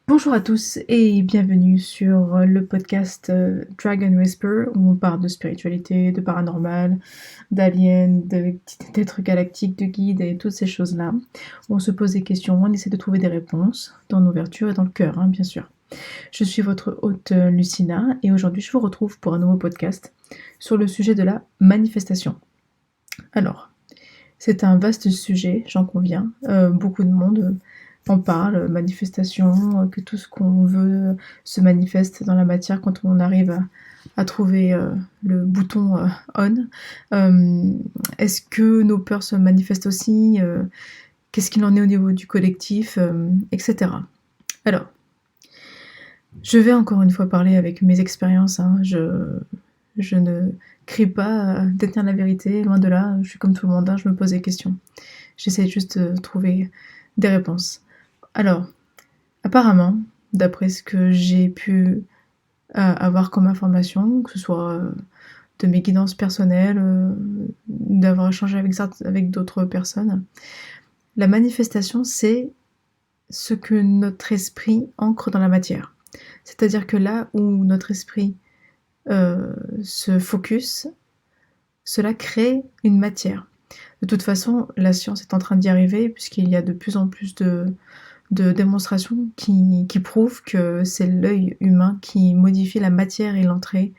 Bonjour à tous et bienvenue sur le podcast Dragon Whisper où on parle de spiritualité, de paranormal, d'aliens, d'êtres galactiques, de guides et toutes ces choses-là. On se pose des questions, on essaie de trouver des réponses dans l'ouverture et dans le cœur, hein, bien sûr. Je suis votre hôte Lucina et aujourd'hui je vous retrouve pour un nouveau podcast sur le sujet de la manifestation. Alors, c'est un vaste sujet, j'en conviens. Beaucoup de monde en parle, manifestation, que tout ce qu'on veut se manifeste dans la matière quand on arrive à trouver le bouton on. Est-ce que nos peurs se manifestent aussi? Qu'est-ce qu'il en est au niveau du collectif, etc. Alors, je vais encore une fois parler avec mes expériences. Hein. Je ne crie pas détenir la vérité, loin de là, je suis comme tout le monde, hein, je me pose des questions. J'essaie juste de trouver des réponses. Alors, apparemment, d'après ce que j'ai pu avoir comme information, que ce soit de mes guidances personnelles, d'avoir échangé avec d'autres personnes, la manifestation, c'est ce que notre esprit ancre dans la matière. C'est-à-dire que là où notre esprit se focus, cela crée une matière. De toute façon, la science est en train d'y arriver puisqu'il y a de plus en plus de démonstrations qui prouvent que c'est l'œil humain qui modifie la matière et l'entrée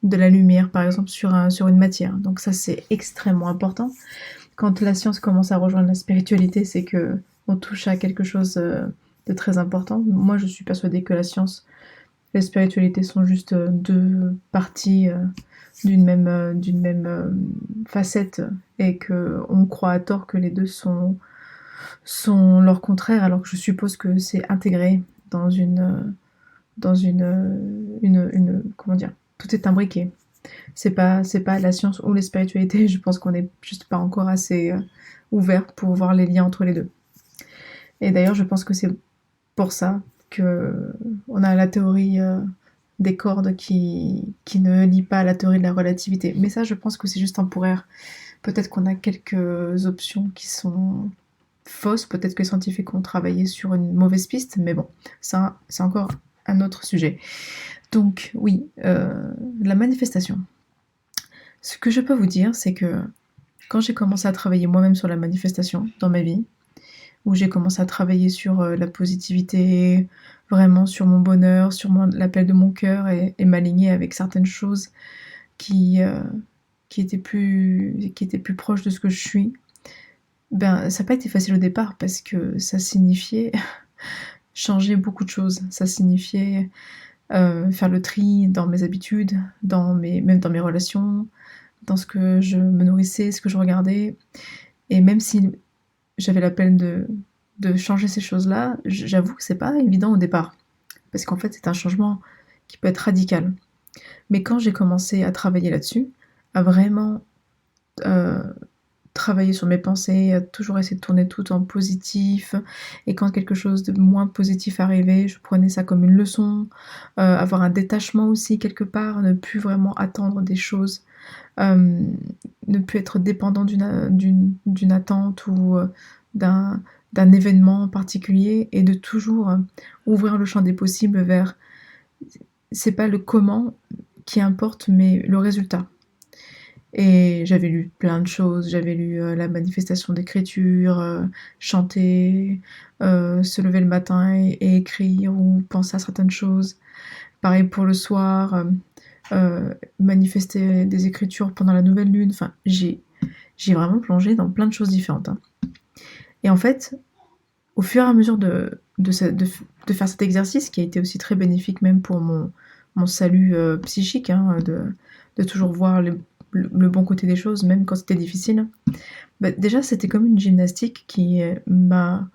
de la lumière, par exemple, sur une matière. Donc ça, c'est extrêmement important. Quand la science commence à rejoindre la spiritualité, c'est que on touche à quelque chose de très important. Moi, je suis persuadée que la science et la spiritualité sont juste deux parties d'une même facette et qu'on croit à tort que les deux sont leur contraire, alors que je suppose que c'est intégré dans une comment dire, tout est imbriqué. C'est pas la science ou la spiritualité, je pense qu'on n'est juste pas encore assez ouvert pour voir les liens entre les deux. Et d'ailleurs, je pense que c'est pour ça que on a la théorie des cordes qui ne lie pas à la théorie de la relativité. Mais ça, je pense que c'est juste temporaire. Peut-être qu'on a quelques options qui sont fausses, peut-être que les scientifiques ont travaillé sur une mauvaise piste, mais bon, ça, c'est encore un autre sujet. Donc oui, la manifestation. Ce que je peux vous dire, c'est que quand j'ai commencé à travailler moi-même sur la manifestation dans ma vie, où j'ai commencé à travailler sur la positivité, vraiment sur mon bonheur, sur l'appel de mon cœur et m'aligner avec certaines choses qui, euh, qui étaient plus proches de ce que je suis, ben ça n'a pas été facile au départ parce que ça signifiait changer beaucoup de choses. Ça signifiait faire le tri dans mes habitudes, même dans mes relations, dans ce que je me nourrissais, ce que je regardais. Et même si j'avais la peine de changer ces choses-là, j'avoue que c'est pas évident au départ. Parce qu'en fait, c'est un changement qui peut être radical. Mais quand j'ai commencé à travailler là-dessus, à vraiment euh, travailler sur mes pensées, à toujours essayer de tourner tout en positif, et quand quelque chose de moins positif arrivait, je prenais ça comme une leçon, avoir un détachement aussi quelque part, ne plus vraiment attendre des choses, euh, ne plus être dépendant d'une attente ou d'un d'un événement particulier et de toujours ouvrir le champ des possibles vers, c'est pas le comment qui importe mais le résultat. Et j'avais lu plein de choses, j'avais lu la manifestation d'écriture, chanter, se lever le matin et écrire ou penser à certaines choses. Pareil pour le soir, manifester des écritures pendant la nouvelle lune. Enfin, j'ai vraiment plongé dans plein de choses différentes. Hein. Et en fait, au fur et à mesure de faire cet exercice, qui a été aussi très bénéfique même pour mon salut psychique, hein, de toujours voir le bon côté des choses, même quand c'était difficile, bah, déjà c'était comme une gymnastique qui m'a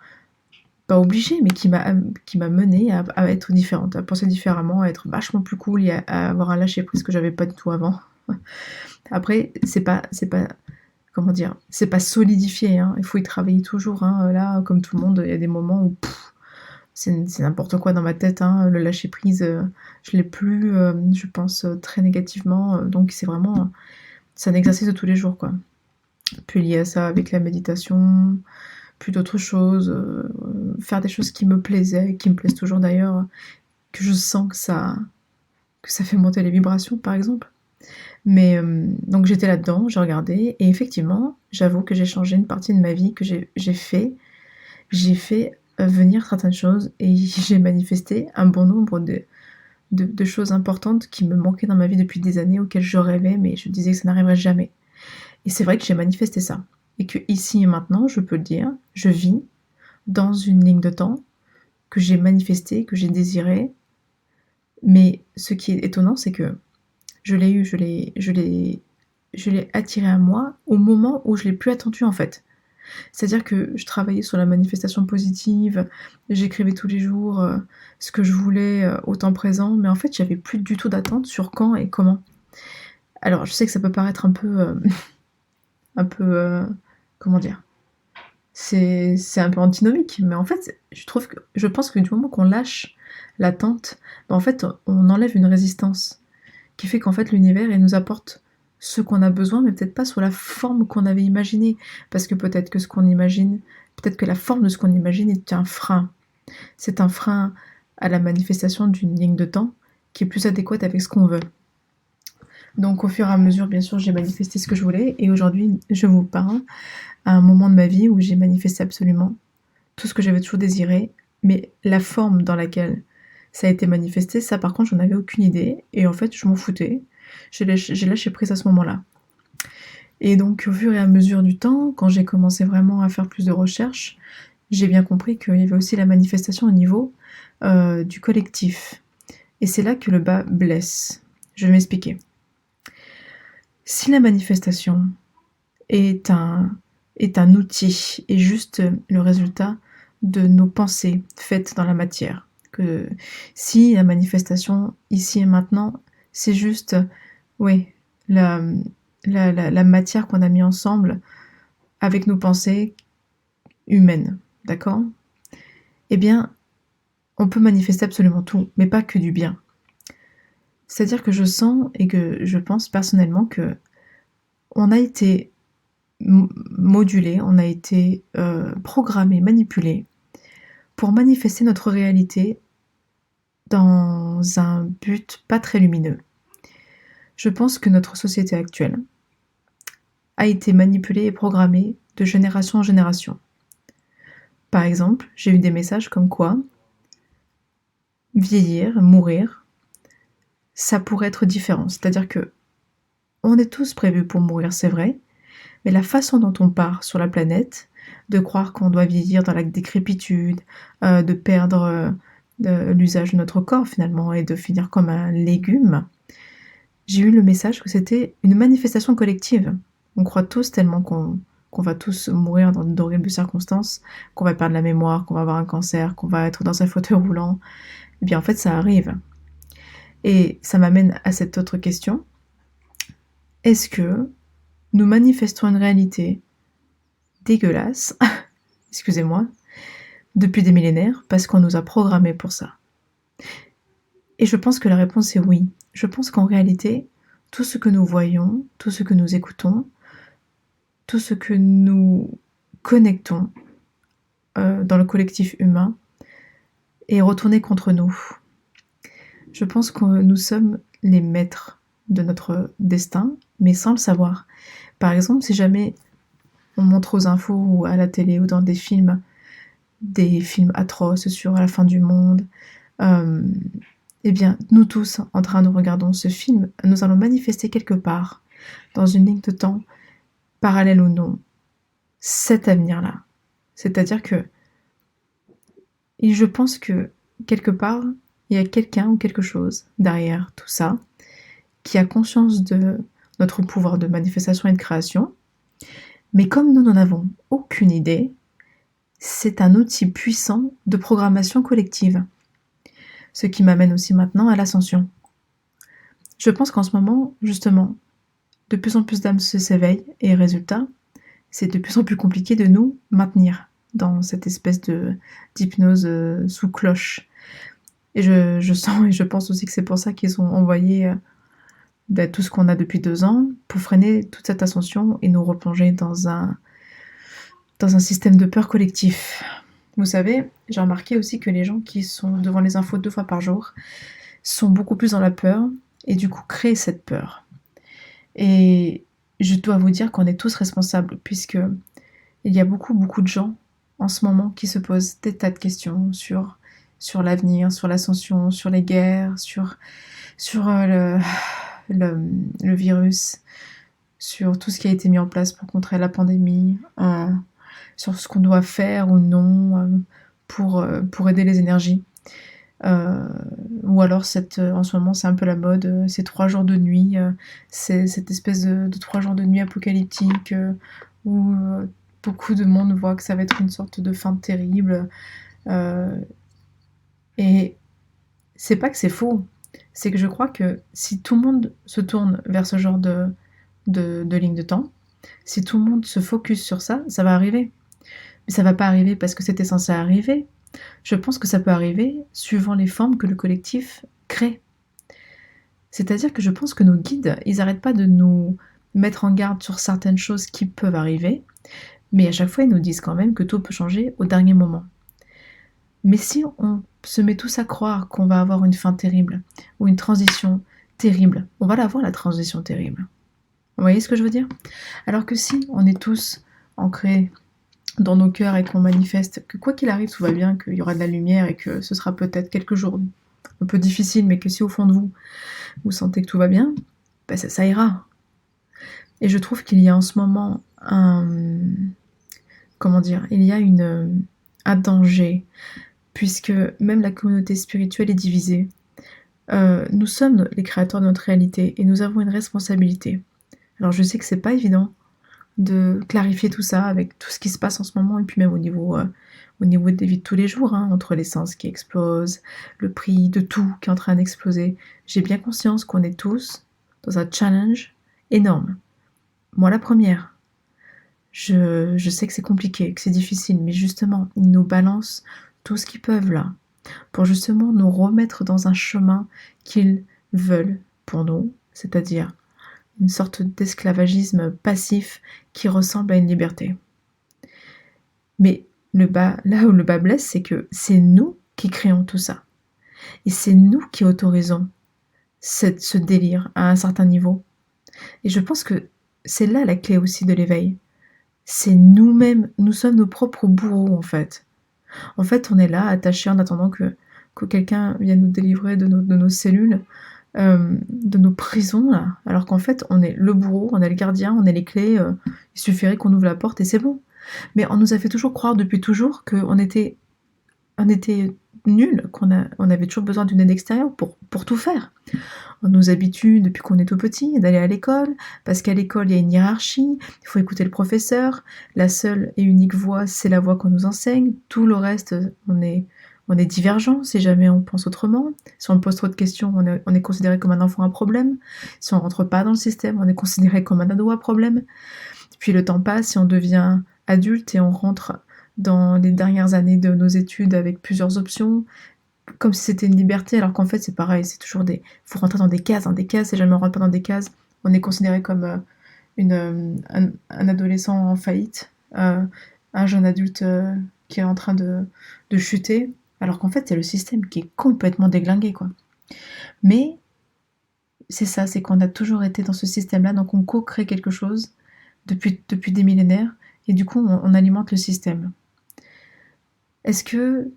pas obligée, mais qui m'a menée à être différente, à penser différemment, à être vachement plus cool et à avoir un lâcher prise que j'avais pas du tout avant. Après, c'est pas comment dire, c'est pas solidifié, hein, il faut y travailler toujours, hein, là, comme tout le monde, il y a des moments où c'est n'importe quoi dans ma tête, hein, le lâcher prise, je l'ai plus, je pense très négativement, donc c'est un exercice de tous les jours, quoi. Puis lié à ça avec la méditation, plus d'autre chose, faire des choses qui me plaisaient, qui me plaisent toujours d'ailleurs, que je sens que ça fait monter les vibrations, par exemple. Mais donc j'étais là-dedans, j'ai regardé et effectivement, j'avoue que j'ai changé une partie de ma vie, que j'ai fait venir certaines choses et j'ai manifesté un bon nombre de choses importantes qui me manquaient dans ma vie depuis des années, auxquelles je rêvais, mais je disais que ça n'arriverait jamais. Et c'est vrai que j'ai manifesté ça. Et que ici et maintenant, je peux le dire, je vis dans une ligne de temps que j'ai manifestée, que j'ai désirée. Mais ce qui est étonnant, c'est que je l'ai attiré à moi au moment où je l'ai plus attendu en fait. C'est-à-dire que je travaillais sur la manifestation positive, j'écrivais tous les jours ce que je voulais au temps présent, mais en fait j'avais plus du tout d'attente sur quand et comment. Alors je sais que ça peut paraître un peu, comment dire, c'est un peu antinomique, mais en fait je pense que du moment qu'on lâche l'attente, en fait on enlève une résistance qui fait qu'en fait l'univers il nous apporte ce qu'on a besoin, mais peut-être pas sous la forme qu'on avait imaginée, parce que peut-être que peut-être que la forme de ce qu'on imagine est un frein. C'est un frein à la manifestation d'une ligne de temps qui est plus adéquate avec ce qu'on veut. Donc au fur et à mesure, bien sûr, j'ai manifesté ce que je voulais, et aujourd'hui, je vous parle à un moment de ma vie où j'ai manifesté absolument tout ce que j'avais toujours désiré, mais la forme dans laquelle ça a été manifesté, ça par contre, j'en avais aucune idée, et en fait, je m'en foutais. J'ai lâché prise à ce moment-là. Et donc, au fur et à mesure du temps, quand j'ai commencé vraiment à faire plus de recherches, j'ai bien compris qu'il y avait aussi la manifestation au niveau du collectif. Et c'est là que le bas blesse. Je vais m'expliquer. Si la manifestation est un outil, et juste le résultat de nos pensées faites dans la matière, que si la manifestation ici et maintenant, c'est juste, oui, la matière qu'on a mis ensemble avec nos pensées humaines, d'accord? Eh bien, on peut manifester absolument tout, mais pas que du bien. C'est-à-dire que je sens et que je pense personnellement que on a été modulé, on a été programmé, manipulé pour manifester notre réalité dans un but pas très lumineux. Je pense que notre société actuelle a été manipulée et programmée de génération en génération. Par exemple, j'ai eu des messages comme quoi vieillir, mourir, ça pourrait être différent. C'est-à-dire que on est tous prévus pour mourir, c'est vrai, mais la façon dont on part sur la planète, de croire qu'on doit vieillir dans la décrépitude, de perdre l'usage de notre corps finalement et de finir comme un légume, j'ai eu le message que c'était une manifestation collective. On croit tous tellement qu'on va tous mourir dans d'horribles circonstances, qu'on va perdre la mémoire, qu'on va avoir un cancer, qu'on va être dans un fauteuil roulant. Eh bien en fait ça arrive. Et ça m'amène à cette autre question. Est-ce que nous manifestons une réalité dégueulasse, excusez-moi, depuis des millénaires parce qu'on nous a programmés pour ça? Et je pense que la réponse est oui. Je pense qu'en réalité, tout ce que nous voyons, tout ce que nous écoutons, tout ce que nous connectons dans le collectif humain est retourné contre nous. Je pense que nous sommes les maîtres de notre destin, mais sans le savoir. Par exemple, si jamais on montre aux infos ou à la télé ou dans des films atroces sur la fin du monde, eh bien, nous tous, en train de regarder ce film, nous allons manifester quelque part, dans une ligne de temps, parallèle ou non, cet avenir-là. C'est-à-dire que, et je pense que, quelque part, il y a quelqu'un ou quelque chose derrière tout ça, qui a conscience de notre pouvoir de manifestation et de création, mais comme nous n'en avons aucune idée, c'est un outil puissant de programmation collective. Ce qui m'amène aussi maintenant à l'ascension. Je pense qu'en ce moment, justement, de plus en plus d'âmes s'éveillent et résultat, c'est de plus en plus compliqué de nous maintenir dans cette espèce d'hypnose sous cloche. Et je sens et je pense aussi que c'est pour ça qu'ils ont envoyé tout ce qu'on a depuis 2 ans pour freiner toute cette ascension et nous replonger dans dans un système de peur collectif. Vous savez, j'ai remarqué aussi que les gens qui sont devant les infos 2 fois par jour sont beaucoup plus dans la peur et du coup créent cette peur. Et je dois vous dire qu'on est tous responsables puisque il y a beaucoup, beaucoup de gens en ce moment qui se posent des tas de questions sur l'avenir, sur l'ascension, sur les guerres, sur le virus, sur tout ce qui a été mis en place pour contrer la pandémie, sur ce qu'on doit faire ou non pour aider les énergies. Ou alors en ce moment c'est un peu la mode, ces 3 jours de nuit, c'est cette espèce de 3 jours de nuit apocalyptique où beaucoup de monde voit que ça va être une sorte de fin terrible. Et c'est pas que c'est faux, c'est que je crois que si tout le monde se tourne vers ce genre de ligne de temps, si tout le monde se focus sur ça, ça va arriver. Mais ça va pas arriver parce que c'était censé arriver. Je pense que ça peut arriver suivant les formes que le collectif crée. C'est-à-dire que je pense que nos guides, ils n'arrêtent pas de nous mettre en garde sur certaines choses qui peuvent arriver, mais à chaque fois, ils nous disent quand même que tout peut changer au dernier moment. Mais si on se met tous à croire qu'on va avoir une fin terrible, ou une transition terrible, on va l'avoir la transition terrible. Vous voyez ce que je veux dire? Alors que si on est tous ancrés dans nos cœurs et qu'on manifeste que quoi qu'il arrive, tout va bien, qu'il y aura de la lumière et que ce sera peut-être quelques jours un peu difficiles, mais que si au fond de vous, vous sentez que tout va bien, ben ça ira. Et je trouve qu'il y a en ce moment un danger, puisque même la communauté spirituelle est divisée. Nous sommes les créateurs de notre réalité et nous avons une responsabilité. Alors je sais que c'est pas évident de clarifier tout ça avec tout ce qui se passe en ce moment et puis même au niveau des vies de tous les jours, hein, entre l'essence qui explose, le prix de tout qui est en train d'exploser. J'ai bien conscience qu'on est tous dans un challenge énorme. Moi la première. Je sais que c'est compliqué, que c'est difficile, mais justement, ils nous balancent tout ce qu'ils peuvent là, pour justement nous remettre dans un chemin qu'ils veulent pour nous, c'est-à-dire une sorte d'esclavagisme passif qui ressemble à une liberté. Mais là où le bas blesse, c'est que c'est nous qui créons tout ça. Et c'est nous qui autorisons ce délire à un certain niveau. Et je pense que c'est là la clé aussi de l'éveil. C'est nous-mêmes, nous sommes nos propres bourreaux en fait. En fait, on est là, attachés en attendant que quelqu'un vienne nous délivrer de nos cellules, de nos prisons, là. Alors qu'en fait, on est le bourreau, on est le gardien, on est les clés, il suffirait qu'on ouvre la porte et c'est bon. Mais on nous a fait toujours croire depuis toujours qu'on était nuls, on avait toujours besoin d'une aide extérieure pour tout faire. On nous habitue depuis qu'on est tout petit d'aller à l'école, parce qu'à l'école il y a une hiérarchie, il faut écouter le professeur, la seule et unique voix c'est la voix qu'on nous enseigne, tout le reste on est divergent si jamais on pense autrement, si on pose trop de questions on est considéré comme un enfant à problème, si on rentre pas dans le système on est considéré comme un ado à problème, puis le temps passe et on devient adulte et on rentre dans les dernières années de nos études avec plusieurs options, comme si c'était une liberté, alors qu'en fait c'est pareil, c'est toujours faut rentrer dans des cases, et jamais on rentre pas dans des cases, on est considéré comme un adolescent en faillite, un jeune adulte qui est en train de chuter, alors qu'en fait c'est le système qui est complètement déglingué, quoi. Mais c'est ça, c'est qu'on a toujours été dans ce système-là, donc on co-crée quelque chose depuis des millénaires, et du coup on alimente le système. Est-ce que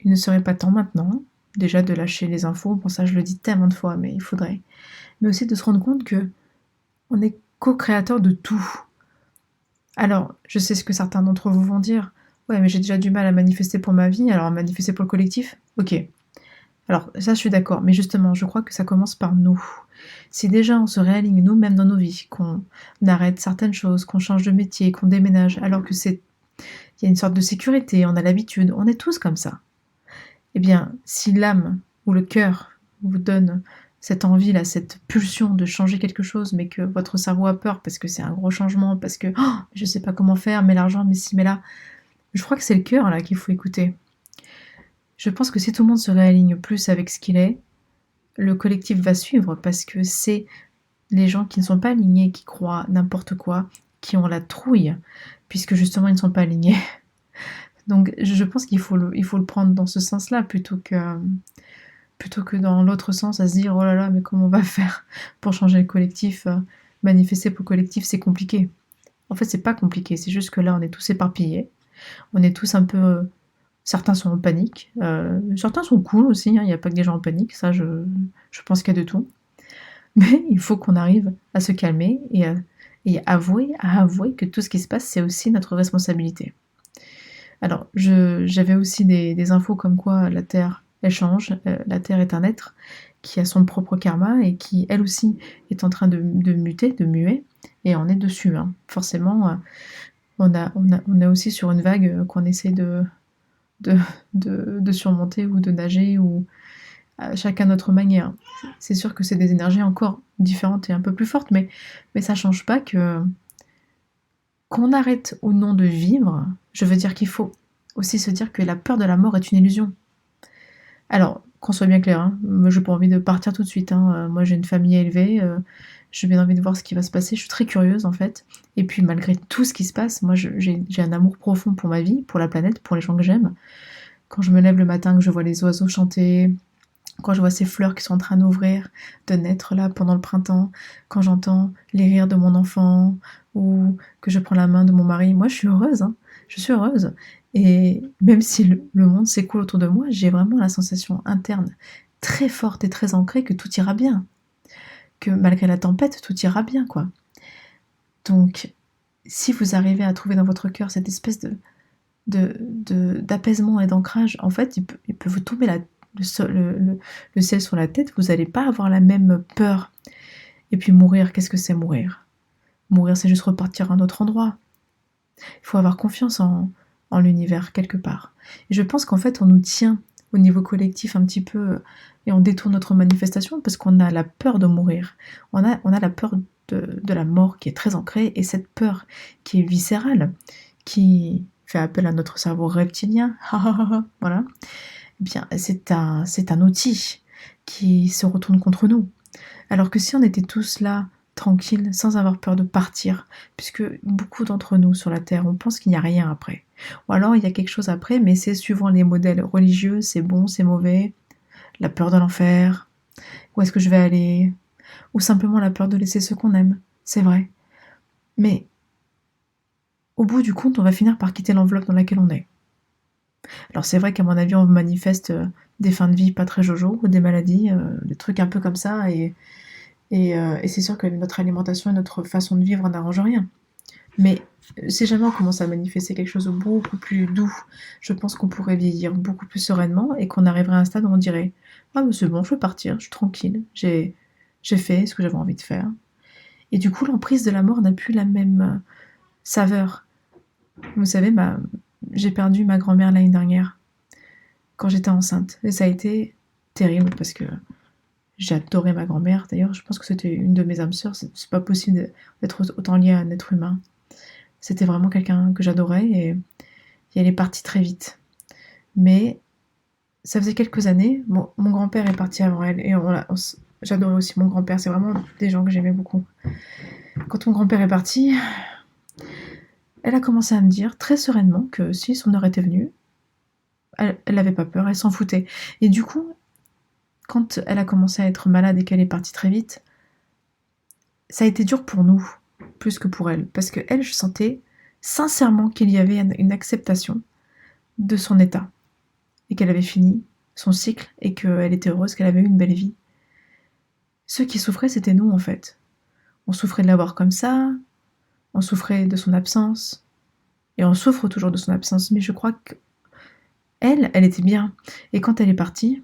il ne serait pas temps maintenant, déjà de lâcher les infos, bon ça je le dis tellement de fois, mais il faudrait, mais aussi de se rendre compte que on est co-créateur de tout. Alors, je sais ce que certains d'entre vous vont dire, ouais mais j'ai déjà du mal à manifester pour ma vie, alors manifester pour le collectif, ok. Alors ça je suis d'accord, mais justement je crois que ça commence par nous. Si déjà on se réaligne nous-mêmes dans nos vies, qu'on arrête certaines choses, qu'on change de métier, qu'on déménage, alors que il y a une sorte de sécurité, on a l'habitude, on est tous comme ça. Eh bien, si l'âme ou le cœur vous donne cette envie-là, cette pulsion de changer quelque chose, mais que votre cerveau a peur parce que c'est un gros changement, parce que je sais pas comment faire, mais l'argent, mais si, mais là, je crois que c'est le cœur là qu'il faut écouter. Je pense que si tout le monde se réaligne plus avec ce qu'il est, le collectif va suivre parce que c'est les gens qui ne sont pas alignés, qui croient n'importe quoi, qui ont la trouille, puisque justement ils ne sont pas alignés. Donc je pense qu'il faut le prendre dans ce sens-là plutôt que dans l'autre sens à se dire oh là là mais comment on va faire pour changer le collectif, manifester pour le collectif c'est compliqué. En fait c'est pas compliqué, c'est juste que là on est tous éparpillés, on est tous un peu, certains sont en panique, certains sont cool aussi, hein, il n'y a pas que des gens en panique, ça je pense qu'il y a de tout. Mais il faut qu'on arrive à se calmer et à avouer que tout ce qui se passe c'est aussi notre responsabilité. Alors, j'avais aussi des infos comme quoi la Terre, elle change. La Terre est un être qui a son propre karma et qui, elle aussi, est en train de muter, de muer, et on est dessus. Hein. Forcément, on est aussi sur une vague qu'on essaie de, de surmonter ou de nager, ou chacun notre manière. C'est sûr que c'est des énergies encore différentes et un peu plus fortes, mais ça change pas qu'on arrête ou non de vivre. Je veux dire qu'il faut aussi se dire que la peur de la mort est une illusion. Alors, qu'on soit bien clair, hein, moi j'ai pas envie de partir tout de suite. Hein. Moi j'ai une famille élevée, j'ai bien envie de voir ce qui va se passer, je suis très curieuse en fait. Et puis malgré tout ce qui se passe, moi j'ai un amour profond pour ma vie, pour la planète, pour les gens que j'aime. Quand je me lève le matin, que je vois les oiseaux chanter, quand je vois ces fleurs qui sont en train d'ouvrir, de naître là pendant le printemps, quand j'entends les rires de mon enfant, ou que je prends la main de mon mari, moi je suis heureuse, hein. Je suis heureuse. Et même si le monde s'écoule autour de moi, j'ai vraiment la sensation interne très forte et très ancrée que tout ira bien. Que malgré la tempête, tout ira bien, quoi. Donc, si vous arrivez à trouver dans votre cœur cette espèce d'apaisement et d'ancrage, en fait, il peut vous tomber le ciel sur la tête, vous n'allez pas avoir la même peur. Et puis mourir, qu'est-ce que c'est mourir? Mourir, c'est juste repartir à un autre endroit. Il faut avoir confiance en l'univers, quelque part. Et je pense qu'en fait, on nous tient au niveau collectif un petit peu, et on détourne notre manifestation parce qu'on a la peur de mourir. On a la peur de la mort qui est très ancrée, et cette peur qui est viscérale, qui fait appel à notre cerveau reptilien, voilà, eh bien, c'est un outil qui se retourne contre nous. Alors que si on était tous là, tranquilles, sans avoir peur de partir, puisque beaucoup d'entre nous sur la Terre, on pense qu'il n'y a rien après. Ou alors il y a quelque chose après, mais c'est suivant les modèles religieux, c'est bon, c'est mauvais, la peur de l'enfer, où est-ce que je vais aller, ou simplement la peur de laisser ceux qu'on aime, c'est vrai. Mais au bout du compte, on va finir par quitter l'enveloppe dans laquelle on est. Alors c'est vrai qu'à mon avis, on manifeste des fins de vie pas très jojo, ou des maladies, des trucs un peu comme ça, et c'est sûr que notre alimentation et notre façon de vivre n'arrangent rien. Mais si jamais on commence à manifester quelque chose de beaucoup plus doux, je pense qu'on pourrait vieillir beaucoup plus sereinement et qu'on arriverait à un stade où on dirait ah mais c'est bon, je peux partir, je suis tranquille, j'ai fait ce que j'avais envie de faire. Et du coup, l'emprise de la mort n'a plus la même saveur. Vous savez, j'ai perdu ma grand-mère l'année dernière, quand j'étais enceinte. Et ça a été terrible parce que j'ai adoré ma grand-mère. D'ailleurs, je pense que c'était une de mes âmes sœurs. C'est pas possible d'être autant lié à un être humain. C'était vraiment quelqu'un que j'adorais, et elle est partie très vite. Mais ça faisait quelques années. Mon grand-père est parti avant elle, et j'adorais aussi mon grand-père. C'est vraiment des gens que j'aimais beaucoup. Quand mon grand-père est parti, elle a commencé à me dire très sereinement que si son heure était venue, elle n'avait pas peur, elle s'en foutait. Et du coup, quand elle a commencé à être malade et qu'elle est partie très vite, ça a été dur pour nous, plus que pour elle. Parce que elle, je sentais sincèrement qu'il y avait une acceptation de son état. Et qu'elle avait fini son cycle, et qu'elle était heureuse, qu'elle avait eu une belle vie. Ceux qui souffraient, c'était nous, en fait. On souffrait de la voir comme ça, on souffrait de son absence, et on souffre toujours de son absence, mais je crois qu'elle, elle était bien. Et quand elle est partie,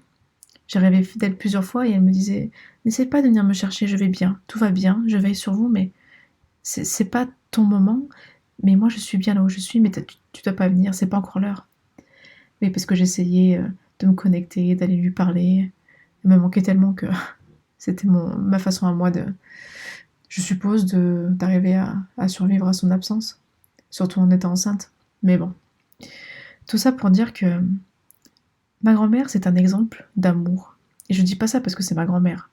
j'ai rêvé d'elle plusieurs fois, et elle me disait « N'essaie pas de venir me chercher, je vais bien, tout va bien, je veille sur vous, mais c'est pas ton moment, mais moi je suis bien là où je suis, mais tu dois pas venir, c'est pas encore l'heure. » Mais parce que j'essayais de me connecter, d'aller lui parler, elle me manquait tellement que c'était ma façon à moi je suppose, d'arriver à survivre à son absence, surtout en étant enceinte. Mais bon, tout ça pour dire que ma grand-mère, c'est un exemple d'amour. Et je dis pas ça parce que c'est ma grand-mère.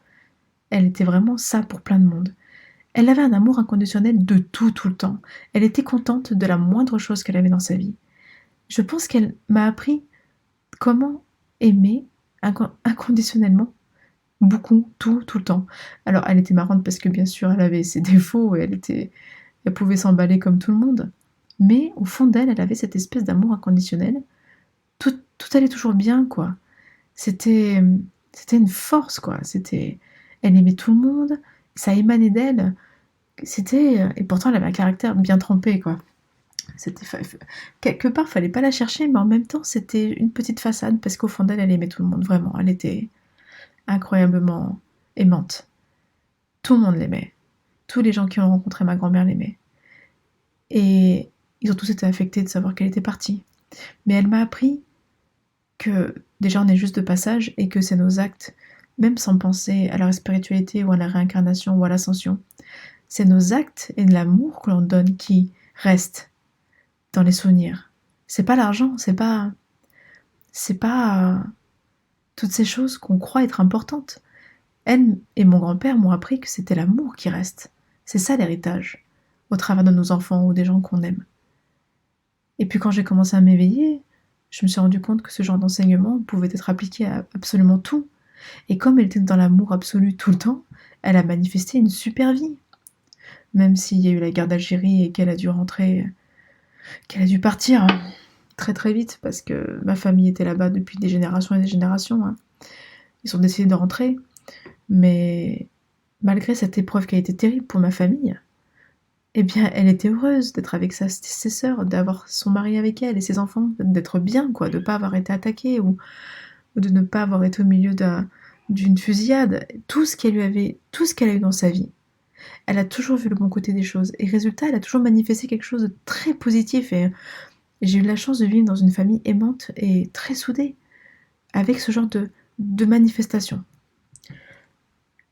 Elle était vraiment ça pour plein de monde. Elle avait un amour inconditionnel de tout, tout le temps. Elle était contente de la moindre chose qu'elle avait dans sa vie. Je pense qu'elle m'a appris comment aimer inconditionnellement, beaucoup, tout, tout le temps. Alors, elle était marrante parce que bien sûr, elle avait ses défauts et elle pouvait s'emballer comme tout le monde. Mais au fond d'elle, elle avait cette espèce d'amour inconditionnel. Tout allait toujours bien, quoi. C'était, c'était une force, quoi. Elle aimait tout le monde, ça émanait d'elle. Et pourtant, elle avait un caractère bien trempé, quoi. Quelque part, fallait pas la chercher, mais en même temps, c'était une petite façade parce qu'au fond d'elle, elle aimait tout le monde, vraiment. Elle était incroyablement aimante. Tout le monde l'aimait. Tous les gens qui ont rencontré ma grand-mère l'aimaient. Et ils ont tous été affectés de savoir qu'elle était partie. Mais elle m'a appris que déjà on est juste de passage et que c'est nos actes, même sans penser à la spiritualité ou à la réincarnation ou à l'ascension, c'est nos actes et de l'amour que l'on donne qui restent dans les souvenirs. C'est pas l'argent, c'est pas toutes ces choses qu'on croit être importantes. Elle et mon grand-père m'ont appris que c'était l'amour qui reste. C'est ça l'héritage, au travers de nos enfants ou des gens qu'on aime. Et puis quand j'ai commencé à m'éveiller, je me suis rendu compte que ce genre d'enseignement pouvait être appliqué à absolument tout. Et comme elle était dans l'amour absolu tout le temps, elle a manifesté une super vie. Même s'il y a eu la guerre d'Algérie et qu'elle a dû rentrer, qu'elle a dû partir très très vite parce que ma famille était là-bas depuis des générations et des générations. Hein. Ils ont décidé de rentrer. Mais malgré cette épreuve qui a été terrible pour ma famille, eh bien, elle était heureuse d'être avec ses sœurs, d'avoir son mari avec elle et ses enfants, d'être bien, quoi, de ne pas avoir été attaquée ou de ne pas avoir été au milieu d'une fusillade. Tout ce qu'elle a eu dans sa vie, elle a toujours vu le bon côté des choses. Et résultat, elle a toujours manifesté quelque chose de très positif. Et j'ai eu la chance de vivre dans une famille aimante et très soudée, avec ce genre de manifestation.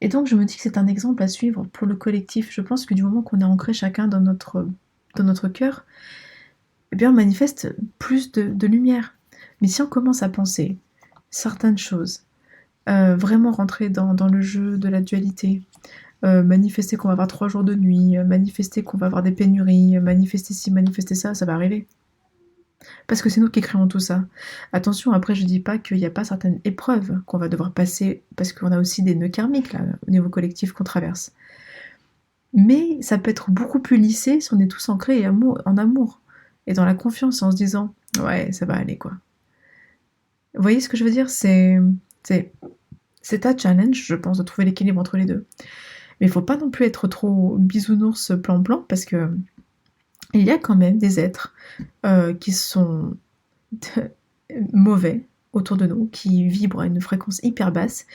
Et donc je me dis que c'est un exemple à suivre pour le collectif. Je pense que du moment qu'on est ancré chacun dans notre cœur, eh bien on manifeste plus de lumière. Mais si on commence à penser certaines choses, vraiment rentrer dans le jeu de la dualité, manifester qu'on va avoir 3 jours de nuit, manifester qu'on va avoir des pénuries, manifester ci, manifester ça, ça va arriver. Parce que c'est nous qui créons tout ça. Attention, après je dis pas qu'il n'y a pas certaines épreuves qu'on va devoir passer, parce qu'on a aussi des nœuds karmiques là, au niveau collectif qu'on traverse. Mais ça peut être beaucoup plus lissé si on est tous ancrés en amour, et dans la confiance, en se disant « ouais, ça va aller quoi ». Vous voyez ce que je veux dire, c'est un challenge, je pense, de trouver l'équilibre entre les deux. Mais il faut pas non plus être trop bisounours plan-plan, parce que il y a quand même des êtres qui sont mauvais autour de nous, qui vibrent à une fréquence hyper basse,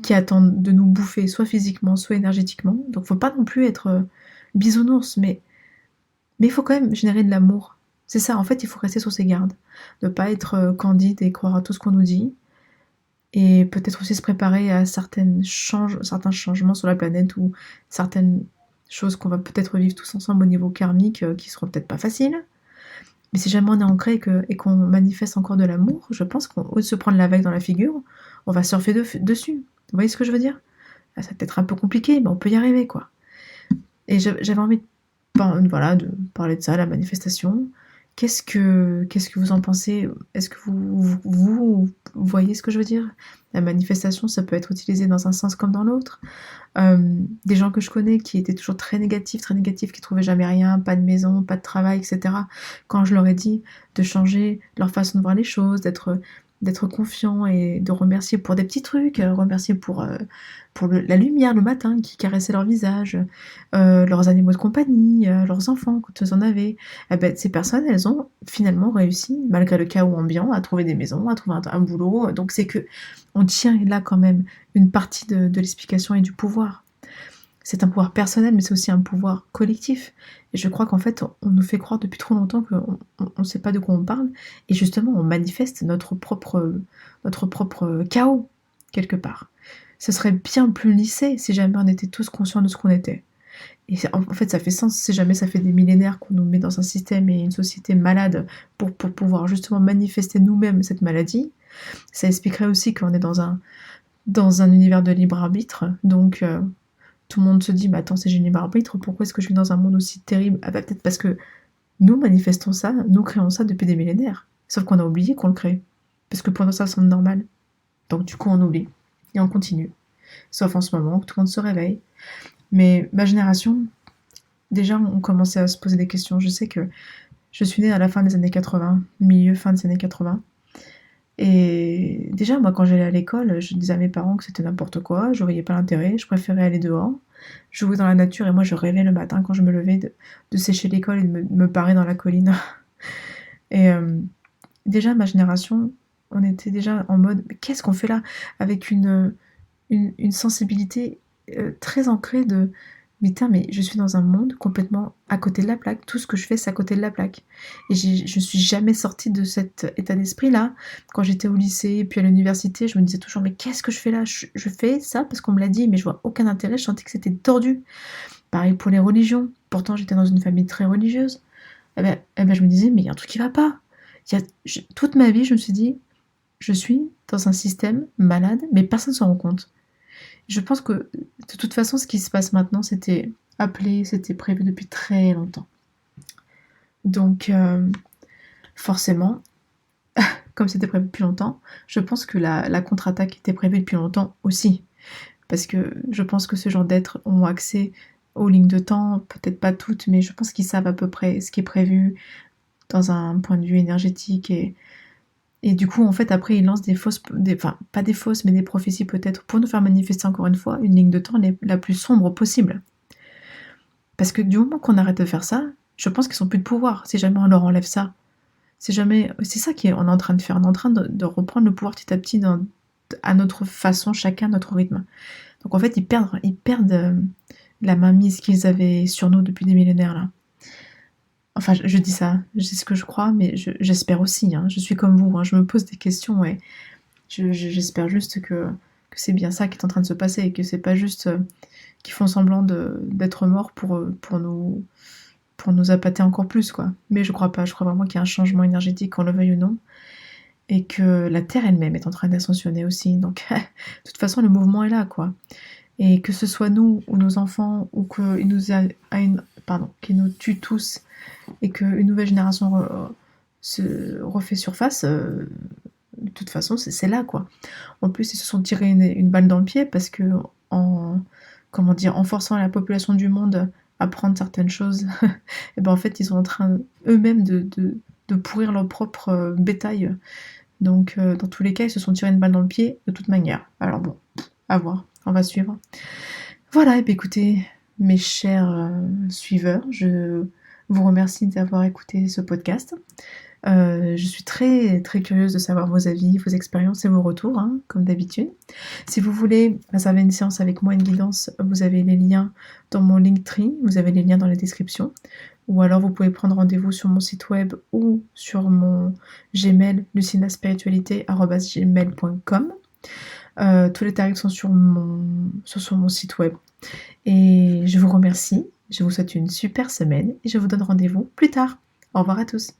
qui attendent de nous bouffer soit physiquement, soit énergétiquement. Donc faut pas non plus être bisounours, mais il faut quand même générer de l'amour. C'est ça, en fait, il faut rester sur ses gardes. Ne pas être candide et croire à tout ce qu'on nous dit. Et peut-être aussi se préparer à certains changements sur la planète ou certaines choses qu'on va peut-être vivre tous ensemble au niveau karmique qui seront peut-être pas faciles. Mais si jamais on est ancré et qu'on manifeste encore de l'amour, je pense qu'au lieu de se prendre la vague dans la figure, on va surfer dessus. Vous voyez ce que je veux dire? Ça peut être un peu compliqué, mais on peut y arriver, quoi. Et j'avais envie de parler de ça, la manifestation. Qu'est-ce que vous en pensez? Est-ce que vous voyez ce que je veux dire? La manifestation, ça peut être utilisé dans un sens comme dans l'autre. Des gens que je connais qui étaient toujours très négatifs, qui trouvaient jamais rien, pas de maison, pas de travail, etc. Quand je leur ai dit de changer leur façon de voir les choses, d'être confiant et de remercier pour des petits trucs, remercier pour la lumière le matin qui caressait leur visage, leurs animaux de compagnie, leurs enfants quand ils en avaient. Eh ben, ces personnes, elles ont finalement réussi, malgré le chaos ambiant, à trouver des maisons, à trouver un boulot. Donc c'est que on tient là quand même une partie de l'explication et du pouvoir. C'est un pouvoir personnel, mais c'est aussi un pouvoir collectif. Et je crois qu'en fait, on nous fait croire depuis trop longtemps qu'on ne sait pas de quoi on parle. Et justement, on manifeste notre propre chaos, quelque part. Ce serait bien plus lissé si jamais on était tous conscients de ce qu'on était. Et en fait, ça fait sens si jamais ça fait des millénaires qu'on nous met dans un système et une société malade pour pouvoir justement manifester nous-mêmes cette maladie. Ça expliquerait aussi qu'on est dans un univers de libre arbitre. Donc, tout le monde se dit, mais attends, c'est Génie arbitre, pourquoi est-ce que je vis dans un monde aussi terrible? Ah bah peut-être parce que nous manifestons ça, nous créons ça depuis des millénaires. Sauf qu'on a oublié qu'on le crée. Parce que pour nous ça semble normal. Donc du coup on oublie. Et on continue. Sauf en ce moment où tout le monde se réveille. Mais ma génération, déjà on commençait à se poser des questions. Je sais que je suis née à la fin des années 80, milieu, fin des années 80. Et déjà, moi, quand j'allais à l'école, je disais à mes parents que c'était n'importe quoi, je voyais pas l'intérêt, je préférais aller dehors, jouer dans la nature, et moi, je rêvais le matin, quand je me levais, de sécher l'école et de me parer dans la colline. Et déjà, ma génération, on était déjà en mode, mais qu'est-ce qu'on fait là? Avec une sensibilité très ancrée de, mais putain, mais je suis dans un monde complètement à côté de la plaque. Tout ce que je fais, c'est à côté de la plaque. Et je suis jamais sortie de cet état d'esprit-là. Quand j'étais au lycée et puis à l'université, je me disais toujours, mais qu'est-ce que je fais là? Je fais ça parce qu'on me l'a dit, mais je vois aucun intérêt. Je sentais que c'était tordu. Pareil pour les religions. Pourtant, j'étais dans une famille très religieuse. Eh ben, je me disais, mais il y a un truc qui va pas. Toute ma vie, je me suis dit, je suis dans un système malade, mais personne ne s'en rend compte. Je pense que de toute façon, ce qui se passe maintenant, c'était appelé, c'était prévu depuis très longtemps. Donc, forcément, comme c'était prévu depuis longtemps, je pense que la contre-attaque était prévue depuis longtemps aussi. Parce que je pense que ce genre d'êtres ont accès aux lignes de temps, peut-être pas toutes, mais je pense qu'ils savent à peu près ce qui est prévu dans un point de vue énergétique et du coup, en fait, après, ils lancent enfin, pas des fausses, mais des prophéties peut-être, pour nous faire manifester encore une fois une ligne de temps la plus sombre possible. Parce que du moment qu'on arrête de faire ça, je pense qu'ils n'ont plus de pouvoir, si jamais on leur enlève ça. C'est ça qu'on est en train de faire, on est en train de reprendre le pouvoir petit à petit à notre façon, chacun à notre rythme. Donc en fait, ils perdent la mainmise qu'ils avaient sur nous depuis des millénaires là. Enfin, je dis ça, c'est ce que je crois, mais j'espère aussi, hein. Je suis comme vous, hein, je me pose des questions et j'espère juste que c'est bien ça qui est en train de se passer et que c'est pas juste qu'ils font semblant d'être morts pour nous appâter encore plus, quoi. Mais je crois pas, je crois vraiment qu'il y a un changement énergétique, qu'on le veuille ou non, et que la Terre elle-même est en train d'ascensionner aussi. Donc, de toute façon, le mouvement est là, quoi. Et que ce soit nous ou nos enfants, ou qu'ils nous tuent tous, et qu'une nouvelle génération se refait surface, de toute façon, c'est là, quoi. En plus, ils se sont tirés une balle dans le pied parce que en forçant la population du monde à prendre certaines choses, et ben en fait, ils sont en train eux-mêmes de pourrir leur propre bétail. Donc, dans tous les cas, ils se sont tirés une balle dans le pied de toute manière. Alors bon, à voir, on va suivre. Voilà, et bien écoutez, mes chers suiveurs, je vous remercie d'avoir écouté ce podcast. Je suis très très curieuse de savoir vos avis, vos expériences et vos retours, hein, comme d'habitude. Si vous voulez réserver une séance avec moi, une guidance, vous avez les liens dans mon Linktree, vous avez les liens dans la description. Ou alors vous pouvez prendre rendez-vous sur mon site web ou sur mon Gmail, lucinaspiritualité@gmail.com. Tous les tarifs sont sur mon site web. Et je vous remercie, je vous souhaite une super semaine et je vous donne rendez-vous plus tard. Au revoir à tous.